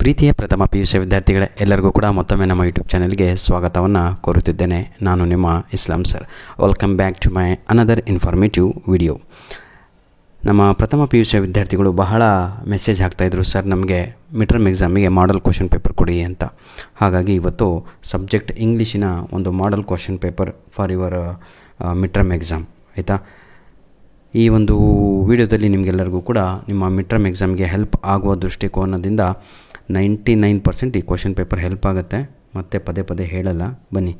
ಪ್ರೀತಿಯ ಪ್ರಥಮ PUC ವಿದ್ಯಾರ್ಥಿಗಳೇ, ಎಲ್ಲರಿಗೂ ಕೂಡ ಮತ್ತೊಮ್ಮೆ ನಮ್ಮ ಯೂಟ್ಯೂಬ್ ಚಾನೆಲ್ಗೆ ಸ್ವಾಗತವನ್ನು ಕೋರುತ್ತಿದ್ದೇನೆ. ನಾನು ನಿಮ್ಮ ಇಸ್ಲಾಂ sir. Welcome back to my another informative video. ನಮ್ಮ ಪ್ರಥಮ PUC ವಿದ್ಯಾರ್ಥಿಗಳು ಬಹಳ ಮೆಸೇಜ್ ಹಾಕ್ತಾಯಿದ್ರು, ಸರ್ ನಮಗೆ mid term ಎಕ್ಸಾಮಿಗೆ model question paper ಕೊಡಿ ಅಂತ. ಹಾಗಾಗಿ ಇವತ್ತು ಸಬ್ಜೆಕ್ಟ್ ಇಂಗ್ಲೀಷಿನ ಒಂದು model question paper for your mid term exam, ಆಯಿತಾ. ಈ ಒಂದು ವಿಡಿಯೋದಲ್ಲಿ ನಿಮಗೆಲ್ಲರಿಗೂ ಕೂಡ ನಿಮ್ಮ ಮಿಡ್ ಟರ್ಮ್ ಎಕ್ಸಾಮ್ಗೆ ಹೆಲ್ಪ್ ಆಗುವ ದೃಷ್ಟಿಕೋನದಿಂದ 99% ಈ ಕ್ವಶನ್ ಪೇಪರ್ ಹೆಲ್ಪ್ ಆಗುತ್ತೆ, ಮತ್ತು ಪದೇ ಪದೇ ಹೇಳಲ್ಲ. ಬನ್ನಿ,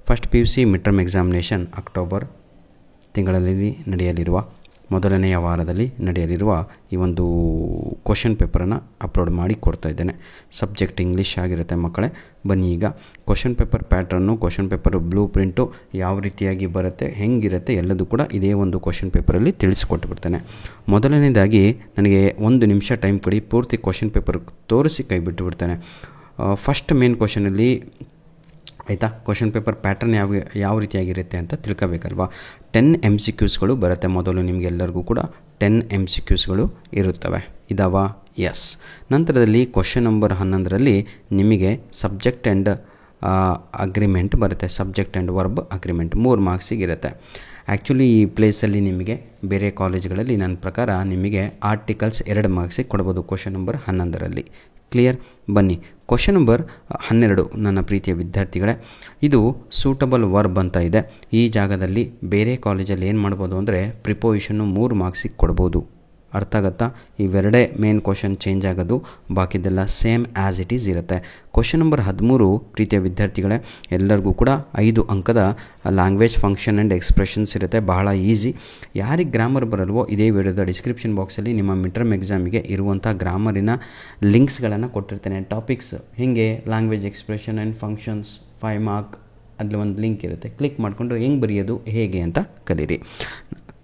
first PUC mid term examination October ತಿಂಗಳಲ್ಲಿ ನಡೆಯಲಿರುವ ಮೊದಲನೆಯ ವಾರದಲ್ಲಿ ನಡೆಯಲಿರುವ ಈ ಒಂದು ಕ್ವಶನ್ ಪೇಪರನ್ನು ಅಪ್ಲೋಡ್ ಮಾಡಿ ಕೊಡ್ತಾ ಇದ್ದೇನೆ. ಸಬ್ಜೆಕ್ಟ್ ಇಂಗ್ಲೀಷ್ ಆಗಿರುತ್ತೆ ಮಕ್ಕಳೇ. ಬನ್ನಿ, ಈಗ question paper pattern, question paper blue print ಯಾವ ರೀತಿಯಾಗಿ ಬರುತ್ತೆ, ಹೆಂಗಿರುತ್ತೆ ಎಲ್ಲದೂ ಕೂಡ ಇದೇ ಒಂದು ಕ್ವಶನ್ ಪೇಪರಲ್ಲಿ ತಿಳಿಸ್ಕೊಟ್ಬಿಡ್ತೇನೆ. ಮೊದಲನೇದಾಗಿ ನನಗೆ 1 ನಿಮಿಷ ಟೈಮ್ ಕೊಡಿ, ಪೂರ್ತಿ ಕ್ವಶನ್ ಪೇಪರ್ ತೋರಿಸಿ ಕೈ ಬಿಟ್ಟುಬಿಡ್ತೇನೆ. ಫಸ್ಟ್ ಮೇನ್ ಕ್ವಶನಲ್ಲಿ, ಆಯಿತಾ, ಕ್ವಶನ್ ಪೇಪರ್ ಪ್ಯಾಟರ್ನ್ ಯಾವ ರೀತಿಯಾಗಿರುತ್ತೆ ಅಂತ ತಿಳ್ಕೋಬೇಕಲ್ವಾ. 10 MCQಸ್ಗಳು ಬರುತ್ತೆ. ಮೊದಲು ನಿಮಗೆಲ್ಲರಿಗೂ ಕೂಡ 10 MCQಸ್ಗಳು ಇರುತ್ತವೆ. ಇದಾವ? ಎಸ್. ನಂತರದಲ್ಲಿ ಕ್ವಶನ್ ನಂಬರ್ 11ರಲ್ಲಿ ನಿಮಗೆ ಸಬ್ಜೆಕ್ಟ್ ಆ್ಯಂಡ್ ಅಗ್ರಿಮೆಂಟ್ ಬರುತ್ತೆ. Subject and verb agreement 3 ಮಾರ್ಕ್ಸಿಗಿರುತ್ತೆ. Actually ಈ ಪ್ಲೇಸಲ್ಲಿ ನಿಮಗೆ ಬೇರೆ ಕಾಲೇಜ್ಗಳಲ್ಲಿ ನನ್ನ ಪ್ರಕಾರ ನಿಮಗೆ ಆರ್ಟಿಕಲ್ಸ್ 2 ಮಾರ್ಕ್ಸಿಗೆ ಕೊಡ್ಬೋದು ಕ್ವಶನ್ ನಂಬರ್ 11ರಲ್ಲಿ. ಕ್ಲಿಯರ್? ಬನ್ನಿ, ಕ್ವಶನ್ ನಂಬರ್ 12 ನನ್ನ ಪ್ರೀತಿಯ ವಿದ್ಯಾರ್ಥಿಗಳೇ, ಇದು ಸೂಟಬಲ್ ವರ್ಬ್ ಅಂತ ಇದೆ. ಈ ಜಾಗದಲ್ಲಿ ಬೇರೆ ಕಾಲೇಜಲ್ಲಿ ಏನು ಮಾಡ್ಬೋದು ಅಂದರೆ ಪ್ರಿಪೋಸಿಷನ್ನು 3 ಮಾರ್ಕ್ಸಿಗೆ ಕೊಡ್ಬೋದು. ಅರ್ಥ ಆಗುತ್ತಾ? ಇವೆರಡೇ ಮೇನ್ ಕ್ವಶನ್ ಚೇಂಜ್ ಆಗೋದು, ಬಾಕಿದೆಲ್ಲ ಸೇಮ್ ಆ್ಯಸ್ ಇಟ್ ಈಸ್ ಇರುತ್ತೆ. ಕ್ವಶನ್ ನಂಬರ್ 13 ಪ್ರೀತಿಯ ವಿದ್ಯಾರ್ಥಿಗಳೇ, ಎಲ್ಲರಿಗೂ ಕೂಡ 5 ಅಂಕದ ಲ್ಯಾಂಗ್ವೇಜ್ ಫಂಕ್ಷನ್ ಆ್ಯಂಡ್ ಎಕ್ಸ್ಪ್ರೆಷನ್ಸ್ ಇರುತ್ತೆ. ಬಹಳ ಈಸಿ. ಯಾರಿಗೆ ಗ್ರಾಮರ್ ಬರಲ್ವೋ ಇದೇ ವಿಡಿಯೋದ ಡಿಸ್ಕ್ರಿಪ್ಷನ್ ಬಾಕ್ಸಲ್ಲಿ ನಿಮ್ಮ ಮಿಡ್ ಟರ್ಮ್ ಎಕ್ಸಾಮಿಗೆ ಇರುವಂಥ ಗ್ರಾಮರಿನ ಲಿಂಕ್ಸ್ಗಳನ್ನು ಕೊಟ್ಟಿರ್ತೇನೆ. ಟಾಪಿಕ್ಸ್ ಹೀಗೆ language expression and functions 5 mark, ಅಲ್ಲಿ ಒಂದು ಲಿಂಕ್ ಇರುತ್ತೆ. ಕ್ಲಿಕ್ ಮಾಡಿಕೊಂಡು ಹೆಂಗೆ ಬರೆಯೋದು ಹೇಗೆ ಅಂತ ಕಲೀರಿ.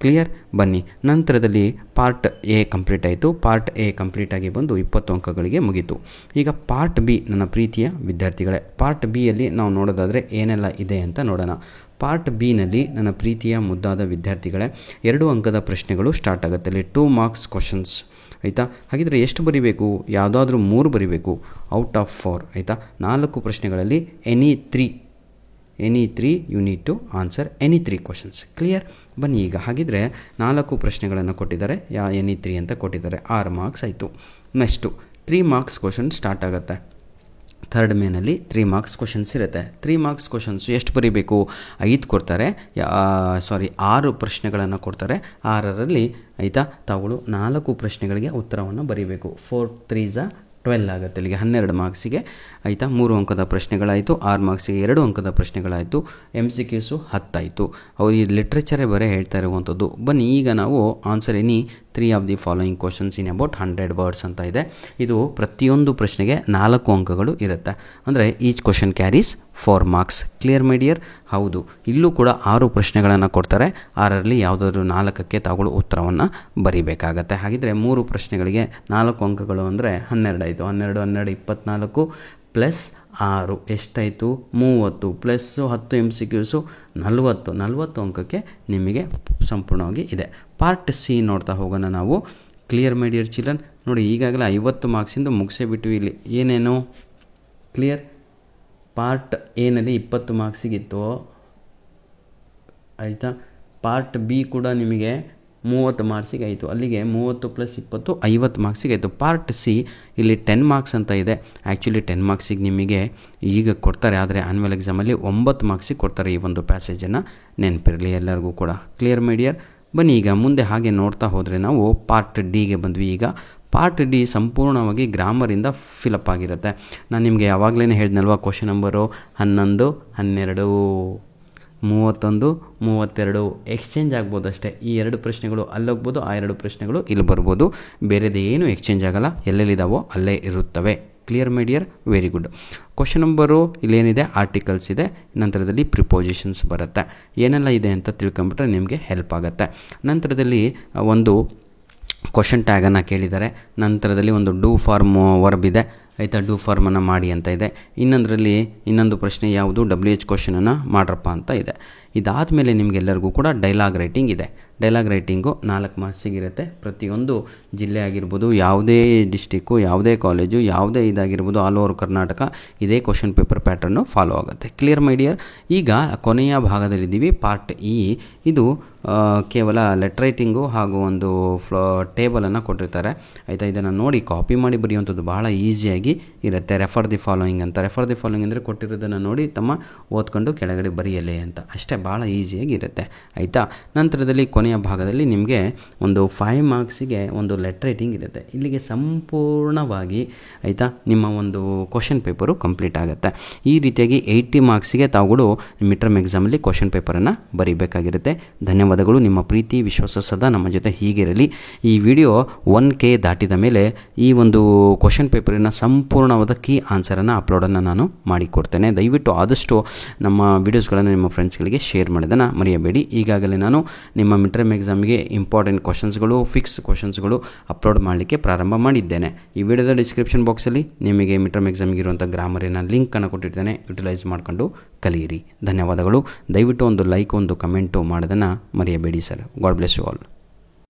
ಕ್ಲಿಯರ್? ಬನ್ನಿ, ನಂತರದಲ್ಲಿ ಪಾರ್ಟ್ ಎ ಕಂಪ್ಲೀಟ್ ಆಯಿತು. ಪಾರ್ಟ್ ಎ ಕಂಪ್ಲೀಟಾಗಿ ಬಂದು 20 ಅಂಕಗಳಿಗೆ ಮುಗೀತು. ಈಗ ಪಾರ್ಟ್ ಬಿ ನನ್ನ ಪ್ರೀತಿಯ ವಿದ್ಯಾರ್ಥಿಗಳೇ, ಪಾರ್ಟ್ ಬಿಯಲ್ಲಿ ನಾವು ನೋಡೋದಾದರೆ ಏನೆಲ್ಲ ಇದೆ ಅಂತ ನೋಡೋಣ. ಪಾರ್ಟ್ ಬಿನಲ್ಲಿ ನನ್ನ ಪ್ರೀತಿಯ ಮುದ್ದಾದ ವಿದ್ಯಾರ್ಥಿಗಳೇ, 2 ಅಂಕದ ಪ್ರಶ್ನೆಗಳು ಸ್ಟಾರ್ಟ್ ಆಗುತ್ತೆ. ಅಲ್ಲಿ 2 ಮಾರ್ಕ್ಸ್ ಕ್ವಶನ್ಸ್, ಆಯಿತಾ. ಹಾಗಿದ್ರೆ ಎಷ್ಟು ಬರೀಬೇಕು? ಯಾವುದಾದ್ರೂ 3 ಬರೀಬೇಕು ಔಟ್ ಆಫ್ 4, ಆಯಿತಾ. 4 ಪ್ರಶ್ನೆಗಳಲ್ಲಿ any three you need to answer any 3 questions. Clear? ಬನ್ನಿ, ಈಗ ಹಾಗಿದ್ರೆ 4 ಪ್ರಶ್ನೆಗಳನ್ನು ಕೊಟ್ಟಿದ್ದಾರೆ, ಎನಿ 3 ಅಂತ ಕೊಟ್ಟಿದ್ದಾರೆ. 6 ಮಾರ್ಕ್ಸ್ ಆಯಿತು. ನೆಕ್ಸ್ಟು 3 ಮಾರ್ಕ್ಸ್ ಕ್ವಶನ್ ಸ್ಟಾರ್ಟ್ ಆಗುತ್ತೆ. ಥರ್ಡ್ ಮೇನಲ್ಲಿ 3 ಮಾರ್ಕ್ಸ್ ಕ್ವಶನ್ಸ್ ಇರುತ್ತೆ. 3 ಮಾರ್ಕ್ಸ್ ಕ್ವಶನ್ಸು ಎಷ್ಟು ಬರೀಬೇಕು? 5 ಕೊಡ್ತಾರೆ, 6 ಪ್ರಶ್ನೆಗಳನ್ನು ಕೊಡ್ತಾರೆ. 6ರಲ್ಲಿ, ಆಯಿತಾ, ತಾವುಗಳು 4 ಪ್ರಶ್ನೆಗಳಿಗೆ ಉತ್ತರವನ್ನು ಬರೀಬೇಕು. 4 3s 12 ಆಗುತ್ತೆ. ಇಲ್ಲಿಗೆ 12 ಮಾರ್ಕ್ಸಿಗೆ, ಆಯಿತಾ. 3 ಅಂಕದ ಪ್ರಶ್ನೆಗಳಾಯಿತು. 6 ಮಾರ್ಕ್ಸಿಗೆ 2 ಅಂಕದ ಪ್ರಶ್ನೆಗಳಾಯಿತು. MCQಸು 10 ಆಯಿತು. ಅವ್ರು ಈ ಲಿಟ್ರೇಚರೇ ಬರೀ ಹೇಳ್ತಾ ಇರುವಂಥದ್ದು. ಬನ್ನಿ, ಈಗ ನಾವು answer any 3 of the following questions in about 100 words ಅಂತ ಇದೆ. ಇದು ಪ್ರತಿಯೊಂದು ಪ್ರಶ್ನೆಗೆ 4 ಅಂಕಗಳು ಇರುತ್ತೆ. ಅಂದರೆ each question carries 4 marks. Clear my dear? ಹೌದು. ಇಲ್ಲೂ ಕೂಡ 6 ಪ್ರಶ್ನೆಗಳನ್ನು ಕೊಡ್ತಾರೆ. 6ರಲ್ಲಿ ಯಾವುದಾದ್ರೂ 4ಕ್ಕೆ ತಾವುಗಳು ಉತ್ತರವನ್ನು ಬರೀಬೇಕಾಗತ್ತೆ. ಹಾಗಿದ್ರೆ 3 ಪ್ರಶ್ನೆಗಳಿಗೆ 4 ಅಂಕಗಳು ಅಂದರೆ 12 ಆಯಿತು. 12 24 ಪ್ಲಸ್ 6 ಎಷ್ಟಾಯಿತು? 30 ಪ್ಲಸ್ 10 MCQಸು 40 ಅಂಕಕ್ಕೆ ನಿಮಗೆ ಸಂಪೂರ್ಣವಾಗಿ ಇದೆ. ಪಾರ್ಟ್ ಸಿ ನೋಡ್ತಾ ಹೋಗೋಣ ನಾವು. Clear my dear children? ನೋಡಿ, ಈಗಾಗಲೇ 50 ಮಾರ್ಕ್ಸಿಂದ ಮುಗಿಸೇ ಬಿಟ್ಟು ಇಲ್ಲಿ ಏನೇನು. ಕ್ಲಿಯರ್? ಪಾರ್ಟ್ ಎನಲ್ಲಿ 20 ಮಾರ್ಕ್ಸಿಗಿತ್ತು, ಆಯಿತಾ. ಪಾರ್ಟ್ ಬಿ ಕೂಡ ನಿಮಗೆ 30 ಮಾರ್ಕ್ಸಿಗೆ ಆಯಿತು. ಅಲ್ಲಿಗೆ 30 + 20 50 ಮಾರ್ಕ್ಸಿಗೆ ಆಯಿತು. ಪಾರ್ಟ್ ಸಿ ಇಲ್ಲಿ 10 ಮಾರ್ಕ್ಸ್ ಅಂತ ಇದೆ. ಆ್ಯಕ್ಚುಲಿ 10 ಮಾರ್ಕ್ಸಿಗೆ ನಿಮಗೆ ಈಗ ಕೊಡ್ತಾರೆ, ಆದರೆ ಆನ್ಯುವಲ್ ಎಕ್ಸಾಮಲ್ಲಿ 9 ಮಾರ್ಕ್ಸಿಗೆ ಕೊಡ್ತಾರೆ. ಈ ಒಂದು ಪ್ಯಾಸೇಜನ್ನು ನೆನಪಿರಲಿ ಎಲ್ಲರಿಗೂ ಕೂಡ. Clear my dear? ಬನ್ನಿ, ಈಗ ಮುಂದೆ ಹಾಗೆ ನೋಡ್ತಾ ಹೋದರೆ ನಾವು ಪಾರ್ಟ್ ಡಿಗೆ ಬಂದ್ವಿ. ಈಗ ಪಾರ್ಟ್ ಡಿ ಸಂಪೂರ್ಣವಾಗಿ ಗ್ರಾಮರಿಂದ ಫಿಲಪ್ ಆಗಿರುತ್ತೆ. ನಾನು ನಿಮಗೆ ಯಾವಾಗಲೇ ಹೇಳಿದ್ನಲ್ವ, ಕ್ವಶನ್ ನಂಬರು 11, 12, 31, 32 ಎಕ್ಸ್ಚೇಂಜ್ ಆಗ್ಬೋದು ಅಷ್ಟೇ. ಈ 2 ಪ್ರಶ್ನೆಗಳು ಅಲ್ಲೋಗ್ಬೋದು, ಆ 2 ಪ್ರಶ್ನೆಗಳು ಇಲ್ಲಿ ಬರ್ಬೋದು. ಬೇರೆದೇನು ಎಕ್ಸ್ಚೇಂಜ್ ಆಗೋಲ್ಲ, ಎಲ್ಲೆಲ್ಲಿದ್ದಾವೋ ಅಲ್ಲೇ ಇರುತ್ತವೆ. Clear my dear? Very good. Question number ಇಲ್ಲೇನಿದೆ, articles ಇದೆ, ನಂತರದಲ್ಲಿ ಪ್ರಿಪೋಸಿಷನ್ಸ್ ಬರುತ್ತೆ. ಏನೆಲ್ಲ ಇದೆ ಅಂತ ತಿಳ್ಕೊಂಬಿಟ್ರೆ ನಿಮಗೆ ಹೆಲ್ಪ್ ಆಗುತ್ತೆ. ನಂತರದಲ್ಲಿ ಒಂದು ಕ್ವಶನ್ ಟ್ಯಾಗನ್ನು ಕೇಳಿದ್ದಾರೆ. ನಂತರದಲ್ಲಿ ಒಂದು ಡೂ ಫಾರ್ಮ್ ವರ್ಬ್ ಇದೆ, ಆಯಿತಾ. ಡೂ ಫಾರ್ಮನ್ನು ಮಾಡಿ ಅಂತ ಇದೆ. ಇನ್ನೊಂದು ಪ್ರಶ್ನೆ ಯಾವುದು? WH ಕ್ವಶನನ್ನು ಮಾಡ್ರಪ್ಪ ಅಂತ ಇದೆ. ಇದಾದ ಮೇಲೆ ನಿಮಗೆಲ್ಲರಿಗೂ ಕೂಡ ಡೈಲಾಗ್ ರೈಟಿಂಗ್ ಇದೆ. Dialogue writing 4 ಮಾರ್ಕ್ಸಿಗಿರುತ್ತೆ. ಪ್ರತಿಯೊಂದು ಜಿಲ್ಲೆ ಆಗಿರ್ಬೋದು, ಯಾವುದೇ ಡಿಸ್ಟಿಕ್ಕು, ಯಾವುದೇ ಕಾಲೇಜು, ಯಾವುದೇ ಇದಾಗಿರ್ಬೋದು, ಆಲ್ ಓವರ್ ಕರ್ನಾಟಕ ಇದೇ ಕ್ವಶನ್ ಪೇಪರ್ ಪ್ಯಾಟರ್ನು ಫಾಲೋ ಆಗುತ್ತೆ. Clear my dear? ಈಗ ಕೊನೆಯ ಭಾಗದಲ್ಲಿದ್ದೀವಿ, ಪಾರ್ಟ್ ಇ. ಇದು ಕೇವಲ ಲೆಟರ್ ರೈಟಿಂಗು ಹಾಗೂ ಒಂದು ಟೇಬಲನ್ನು ಕೊಟ್ಟಿರ್ತಾರೆ ಆಯಿತಾ. ಇದನ್ನು ನೋಡಿ ಕಾಪಿ ಮಾಡಿ ಬರೆಯುವಂಥದ್ದು ಭಾಳ ಈಸಿಯಾಗಿ ಇರುತ್ತೆ. ರೆಫರ್ ದಿ ಫಾಲೋಯಿಂಗ್ ಅಂತ. ರೆಫರ್ ದಿ ಫಾಲೋಯಿಂಗ್ ಅಂದರೆ ಕೊಟ್ಟಿರೋದನ್ನು ನೋಡಿ ತಮ್ಮ ಓದ್ಕೊಂಡು ಕೆಳಗಡೆ ಬರೆಯಲೇ ಅಂತ, ಅಷ್ಟೇ, ಭಾಳ ಈಸಿಯಾಗಿ ಇರುತ್ತೆ ಆಯಿತಾ. ನಂತರದಲ್ಲಿ ಕೊನೆಯ ಭಾಗದಲ್ಲಿ ನಿಮಗೆ ಒಂದು 5 ಮಾರ್ಕ್ಸಿಗೆ ಒಂದು ಲೆಟರ್ ರೈಟಿಂಗ್ ಇರುತ್ತೆ. ಇಲ್ಲಿಗೆ ಸಂಪೂರ್ಣವಾಗಿ ಆಯಿತಾ ನಿಮ್ಮ ಒಂದು ಕ್ವಶನ್ ಪೇಪರು ಕಂಪ್ಲೀಟ್ ಆಗುತ್ತೆ. ಈ ರೀತಿಯಾಗಿ 80 ಮಾರ್ಕ್ಸಿಗೆ ತಾವುಗಳು ಮಿಡ್ ಟರ್ಮ್ ಎಕ್ಸಾಮಲ್ಲಿ ಕ್ವಶನ್ ಪೇಪರನ್ನು ಬರೀಬೇಕಾಗಿರುತ್ತೆ. ಧನ್ಯವಾದಗಳು. ನಿಮ್ಮ ಪ್ರೀತಿ ವಿಶ್ವಾಸ ಸದಾ ನಮ್ಮ ಜೊತೆ ಹೀಗಿರಲಿ. ಈ ವಿಡಿಯೋ 1K ದಾಟಿದ ಮೇಲೆ ಈ ಒಂದು ಕ್ವಶನ್ ಪೇಪರಿನ ಸಂಪೂರ್ಣವಾದ ಕೀ ಆನ್ಸರನ್ನು ಅಪ್ಲೋಡನ್ನು ನಾನು ಮಾಡಿಕೊಡ್ತೇನೆ. ದಯವಿಟ್ಟು ಆದಷ್ಟು ನಮ್ಮ ವಿಡಿಯೋಸ್ಗಳನ್ನು ನಿಮ್ಮ ಫ್ರೆಂಡ್ಸ್ಗಳಿಗೆ ಶೇರ್ ಮಾಡೋದನ್ನು ಮರೆಯಬೇಡಿ. ಈಗಾಗಲೇ ನಾನು ನಿಮ್ಮ ಮಿಡ್ ಟರ್ಮ್ ಎಕ್ಸಾಮ್ಗೆ ಇಂಪಾರ್ಟೆಂಟ್ ಕ್ವಶನ್ಸ್ಗಳು, ಫಿಕ್ಸ್ ಕ್ವಶನ್ಸ್ಗಳು ಅಪ್ಲೋಡ್ ಮಾಡಲಿಕ್ಕೆ ಪ್ರಾರಂಭ ಮಾಡಿದ್ದೇನೆ. ಈ ವಿಡಿಯೋದ ಡಿಸ್ಕ್ರಿಪ್ಷನ್ ಬಾಕ್ಸಲ್ಲಿ ನಿಮಗೆ ಮಿಡ್ ಟರ್ಮ್ ಎಕ್ಸಾಮ್ಗೆ ಇರುವಂಥ ಗ್ರಾಮರಿನ ಲಿಂಕನ್ನು ಕೊಟ್ಟಿರ್ತೇನೆ. ಯುಟಿಲೈಸ್ ಮಾಡಿಕೊಂಡು ಕಲಿಯಿರಿ. ಧನ್ಯವಾದಗಳು. ದಯವಿಟ್ಟು ಒಂದು ಲೈಕ್, ಒಂದು ಕಮೆಂಟು ಮಾಡೋದನ್ನು ಮರೆಯಬೇಡಿ sir. God bless you all.